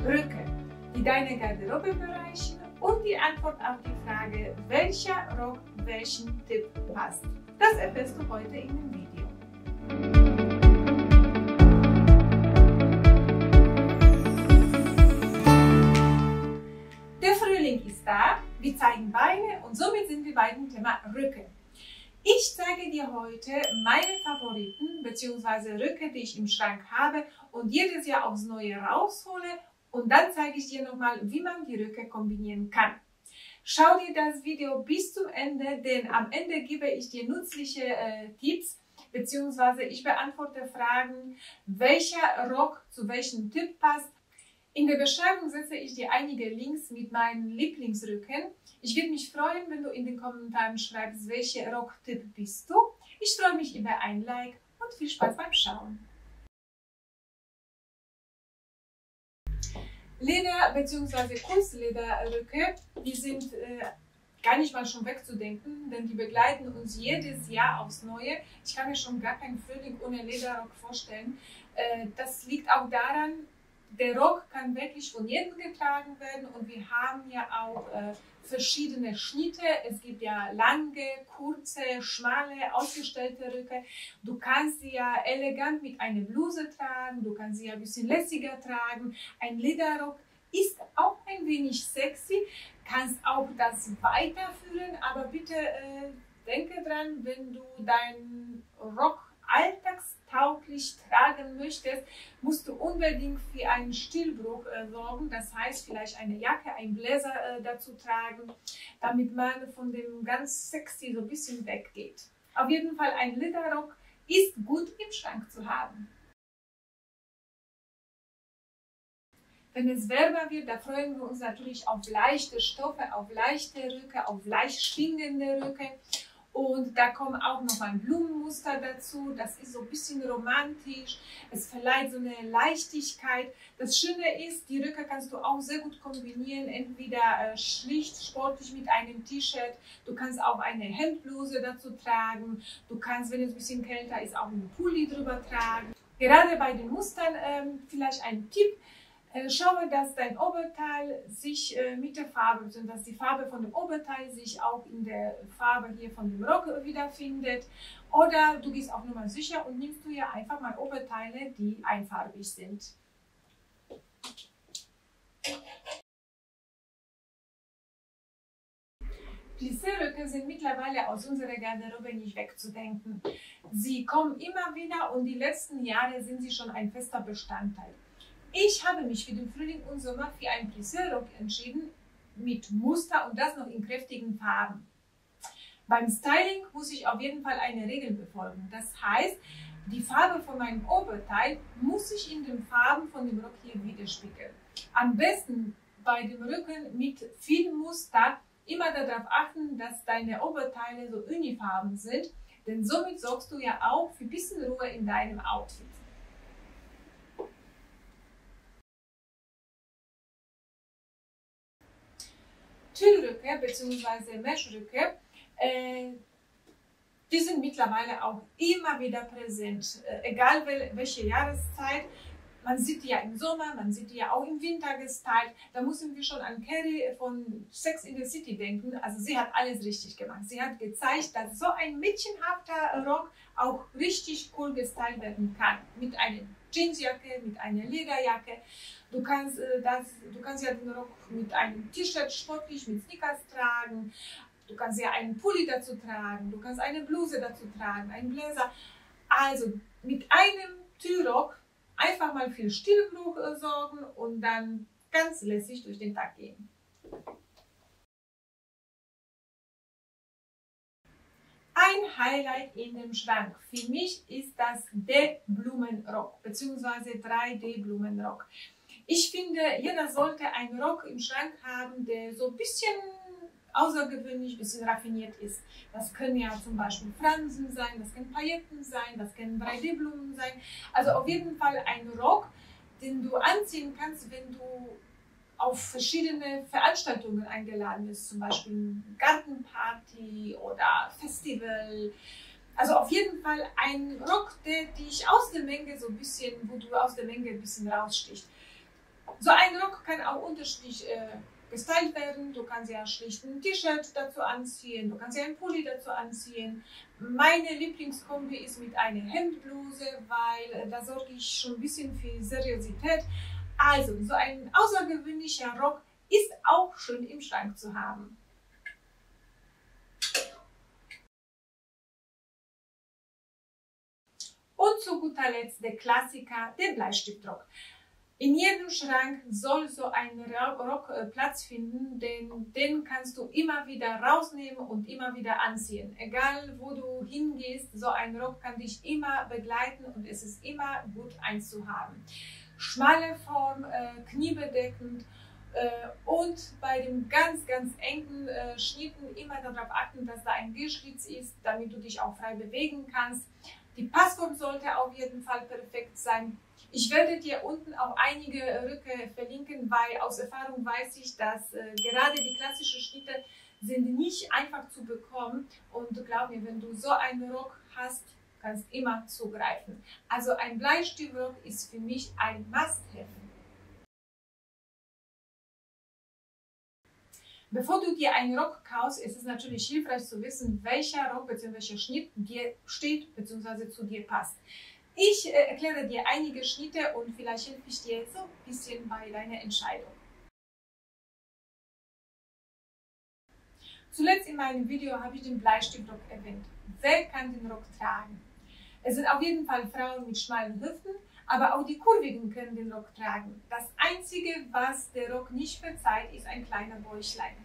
Röcke, die deine Garderobe bereichern und die Antwort auf die Frage, welcher Rock welchen Tipp passt. Das erfährst du heute in dem Video. Der Frühling ist da, wir zeigen Beine und somit sind wir bei dem Thema Röcke. Ich zeige dir heute meine Favoriten bzw. Röcke, die ich im Schrank habe und jedes Jahr aufs Neue raushole, und dann zeige ich dir nochmal, wie man die Röcke kombinieren kann. Schau dir das Video bis zum Ende, denn am Ende gebe ich dir nützliche Tipps bzw. ich beantworte Fragen, welcher Rock zu welchem Typ passt. In der Beschreibung setze ich dir einige Links mit meinen Lieblingsröcken. Ich würde mich freuen, wenn du in den Kommentaren schreibst, welcher Rocktyp bist du. Ich freue mich über ein Like und viel Spaß beim Schauen. Leder- bzw. Kunstlederröcke, die sind gar nicht mal schon wegzudenken, denn die begleiten uns jedes Jahr aufs Neue. Ich kann mir schon gar keinen Frühling ohne Lederrock vorstellen. Das liegt auch daran, der Rock kann wirklich von jedem getragen werden und wir haben ja auch verschiedene Schnitte. Es gibt ja lange, kurze, schmale, ausgestellte Röcke. Du kannst sie ja elegant mit einer Bluse tragen, du kannst sie ja ein bisschen lässiger tragen. Ein Lederrock ist auch ein wenig sexy, kannst auch das weiterführen, aber bitte denke dran, wenn du deinen Rock alltagstauglich tragen möchtest, musst du unbedingt für einen Stilbruch sorgen. Das heißt, vielleicht eine Jacke, ein Bläser dazu tragen, damit man von dem ganz sexy so ein bisschen weggeht. Auf jeden Fall ein Lederrock ist gut im Schrank zu haben. Wenn es wärmer wird, da freuen wir uns natürlich auf leichte Stoffe, auf leichte Röcke, auf leicht schwingende Röcke. Und da kommen auch noch ein Blumenmuster dazu. Das ist so ein bisschen romantisch. Es verleiht so eine Leichtigkeit. Das Schöne ist, die Röcke kannst du auch sehr gut kombinieren. Entweder schlicht, sportlich mit einem T-Shirt. Du kannst auch eine Hemdbluse dazu tragen. Du kannst, wenn es ein bisschen kälter ist, auch einen Pulli drüber tragen. Gerade bei den Mustern vielleicht ein Tipp. Schaue, dass dein Oberteil sich mit der Farbe, dass die Farbe von dem Oberteil sich auch in der Farbe hier von dem Rock wiederfindet. Oder du gehst auch nur mal sicher und nimmst du ja einfach mal Oberteile, die einfarbig sind. Plissé-Röcke sind mittlerweile aus unserer Garderobe nicht wegzudenken. Sie kommen immer wieder und die letzten Jahre sind sie schon ein fester Bestandteil. Ich habe mich für den Frühling und Sommer für einen Plissé-Rock entschieden, mit Muster und das noch in kräftigen Farben. Beim Styling muss ich auf jeden Fall eine Regel befolgen. Das heißt, die Farbe von meinem Oberteil muss sich in den Farben von dem Rock hier widerspiegeln. Am besten bei dem Rücken mit viel Muster immer darauf achten, dass deine Oberteile so unifarben sind, denn somit sorgst du ja auch für ein bisschen Ruhe in deinem Outfit. Tüllröcke bzw. Meshröcke, die sind mittlerweile auch immer wieder präsent, egal welche Jahreszeit. Man sieht die ja im Sommer, man sieht die ja auch im Winter gestylt. Da müssen wir schon an Carrie von Sex in the City denken. Also sie hat alles richtig gemacht. Sie hat gezeigt, dass so ein mädchenhafter Rock auch richtig cool gestylt werden kann. Mit einer Jeansjacke, mit einer Lederjacke. Du kannst ja den Rock mit einem T-Shirt sportlich, mit Sneakers tragen. Du kannst ja einen Pulli dazu tragen. Du kannst eine Bluse dazu tragen, einen Bläser. Also mit einem Tüllrock einfach mal für Stilbruch sorgen und dann ganz lässig durch den Tag gehen. Ein Highlight in dem Schrank für mich ist das D-Blumenrock bzw. 3D-Blumenrock. Ich finde, jeder sollte einen Rock im Schrank haben, der so ein bisschen außergewöhnlich, ein bisschen raffiniert ist. Das können ja zum Beispiel Fransen sein, das können Pailletten sein, das können 3D-Blumen sein. Also auf jeden Fall ein Rock, den du anziehen kannst, wenn du auf verschiedene Veranstaltungen eingeladen bist, zum Beispiel Gartenparty oder Festival. Also auf jeden Fall ein Rock, der dich aus der Menge so ein bisschen, wo du aus der Menge ein bisschen rausstichst. So ein Rock kann auch unterschiedlich gestylt werden. Du kannst ja schlicht ein T-Shirt dazu anziehen, du kannst ja einen Pulli dazu anziehen. Meine Lieblingskombi ist mit einer Hemdbluse, weil da sorge ich schon ein bisschen für Seriosität. Also, so ein außergewöhnlicher Rock ist auch schön im Schrank zu haben. Und zu guter Letzt der Klassiker, der Bleistiftrock. In jedem Schrank soll so ein Rock Platz finden, denn den kannst du immer wieder rausnehmen und immer wieder anziehen. Egal wo du hingehst, so ein Rock kann dich immer begleiten und es ist immer gut einzuhaben. Schmale Form, kniebedeckend und bei den ganz engen Schnitten immer darauf achten, dass da ein Geschlitz ist, damit du dich auch frei bewegen kannst. Die Passform sollte auf jeden Fall perfekt sein. Ich werde dir unten auch einige Röcke verlinken, weil aus Erfahrung weiß ich, dass gerade die klassischen Schnitte sind nicht einfach zu bekommen. Und glaub mir, wenn du so einen Rock hast, kannst du immer zugreifen. Also ein Bleistiftrock ist für mich ein Must-Have. Bevor du dir einen Rock kaufst, ist es natürlich hilfreich zu wissen, welcher Rock bzw. welcher Schnitt dir steht bzw. zu dir passt. Ich erkläre dir einige Schnitte und vielleicht helfe ich dir so ein bisschen bei deiner Entscheidung. Zuletzt in meinem Video habe ich den Bleistiftrock erwähnt. Wer kann den Rock tragen? Es sind auf jeden Fall Frauen mit schmalen Hüften, aber auch die Kurvigen können den Rock tragen. Das Einzige, was der Rock nicht verzeiht, ist ein kleiner Bäuchlein.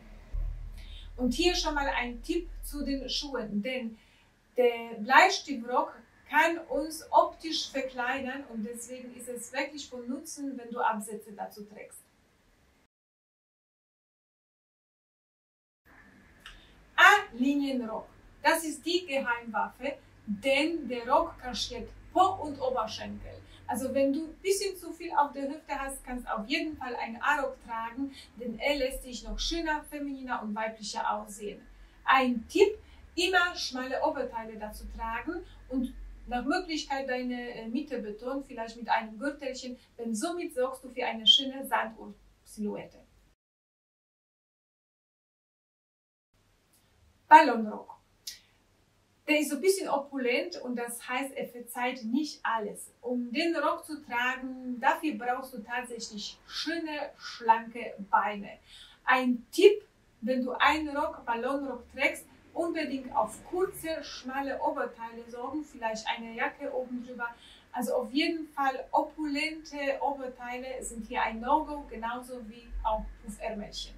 Und hier schon mal ein Tipp zu den Schuhen, denn der Bleistiftrock kann uns optisch verkleinern und deswegen ist es wirklich von Nutzen, wenn du Absätze dazu trägst. A-Linienrock. Das ist die Geheimwaffe, denn der Rock kaschiert Po und Oberschenkel. Also wenn du ein bisschen zu viel auf der Hüfte hast, kannst du auf jeden Fall einen A-Rock tragen, denn er lässt dich noch schöner, femininer und weiblicher aussehen. Ein Tipp, immer schmale Oberteile dazu tragen und nach Möglichkeit deine Mitte betonen, vielleicht mit einem Gürtelchen, denn somit sorgst du für eine schöne Sanduhr-Silhouette. Ballonrock. Der ist so ein bisschen opulent und das heißt, er verzeiht nicht alles. Um den Rock zu tragen, dafür brauchst du tatsächlich schöne, schlanke Beine. Ein Tipp, wenn du einen Ballonrock trägst, unbedingt auf kurze, schmale Oberteile sorgen, vielleicht eine Jacke oben drüber. Also auf jeden Fall opulente Oberteile sind hier ein No-Go, genauso wie auch Puffärmelchen.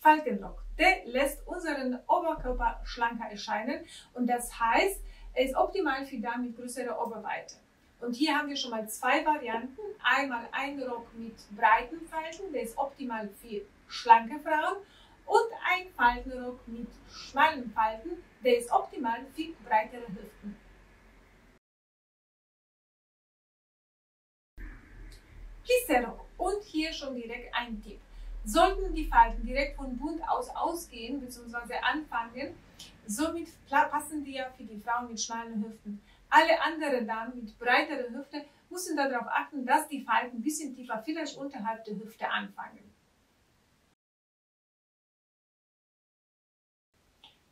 Faltenrock, der lässt unseren Oberkörper schlanker erscheinen und das heißt, er ist optimal für Damen mit größerer Oberweite. Und hier haben wir schon mal zwei Varianten. Einmal ein Rock mit breiten Falten, der ist optimal für schlanke Frauen, und ein Faltenrock mit schmalen Falten, der ist optimal für breitere Hüften. Plisserock, und hier schon direkt ein Tipp. Sollten die Falten direkt von Bund aus ausgehen bzw. anfangen, somit passen die ja für die Frauen mit schmalen Hüften. Alle anderen Damen mit breiterer Hüfte müssen darauf achten, dass die Falten ein bisschen tiefer, vielleicht unterhalb der Hüfte anfangen.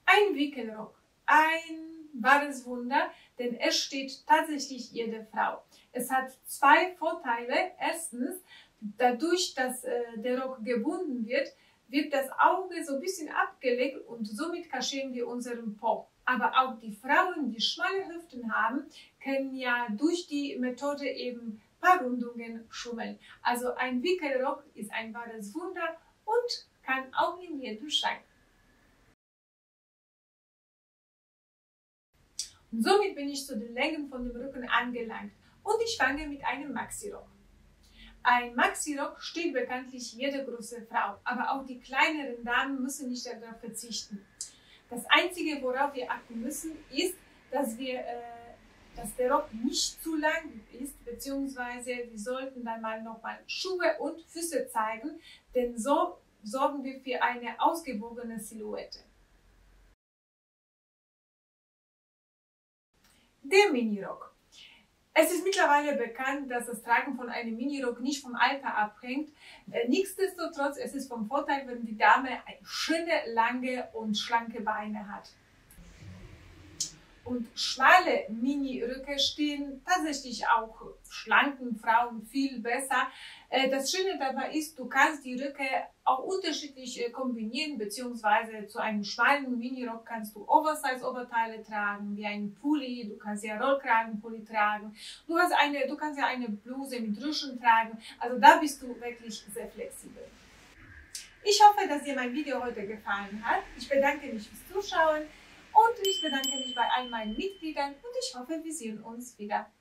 Ein Wickelrock, ein wahres Wunder, denn es steht tatsächlich jeder Frau. Es hat zwei Vorteile. Erstens, dadurch, dass der Rock gebunden wird, wird das Auge so ein bisschen abgelegt und somit kaschieren wir unseren Po. Aber auch die Frauen, die schmale Hüften haben, können ja durch die Methode eben ein paar Rundungen schummeln. Also ein Wickelrock ist ein wahres Wunder und kann auch in jedem Schrank. Und somit bin ich zu den Längen von dem Rücken angelangt und ich fange mit einem Maxi-Rock. Ein Maxi-Rock steht bekanntlich jede große Frau, aber auch die kleineren Damen müssen nicht darauf verzichten. Das Einzige, worauf wir achten müssen, ist, dass der Rock nicht zu lang ist, beziehungsweise wir sollten dann mal nochmal Schuhe und Füße zeigen, denn so sorgen wir für eine ausgewogene Silhouette. Der Minirock. Es ist mittlerweile bekannt, dass das Tragen von einem Minirock nicht vom Alter abhängt. Nichtsdestotrotz, es ist vom Vorteil, wenn die Dame schöne, lange und schlanke Beine hat. Und schmale Mini-Röcke stehen tatsächlich auch schlanken Frauen viel besser. Das Schöne dabei ist, du kannst die Röcke auch unterschiedlich kombinieren, beziehungsweise zu einem schmalen Minirock kannst du Oversize-Oberteile tragen, wie ein Pulli, du kannst ja Rollkragenpulli tragen, du kannst ja eine Bluse mit Rüschen tragen, also da bist du wirklich sehr flexibel. Ich hoffe, dass dir mein Video heute gefallen hat. Ich bedanke mich fürs Zuschauen. Und ich bedanke mich bei all meinen Mitgliedern und ich hoffe, wir sehen uns wieder.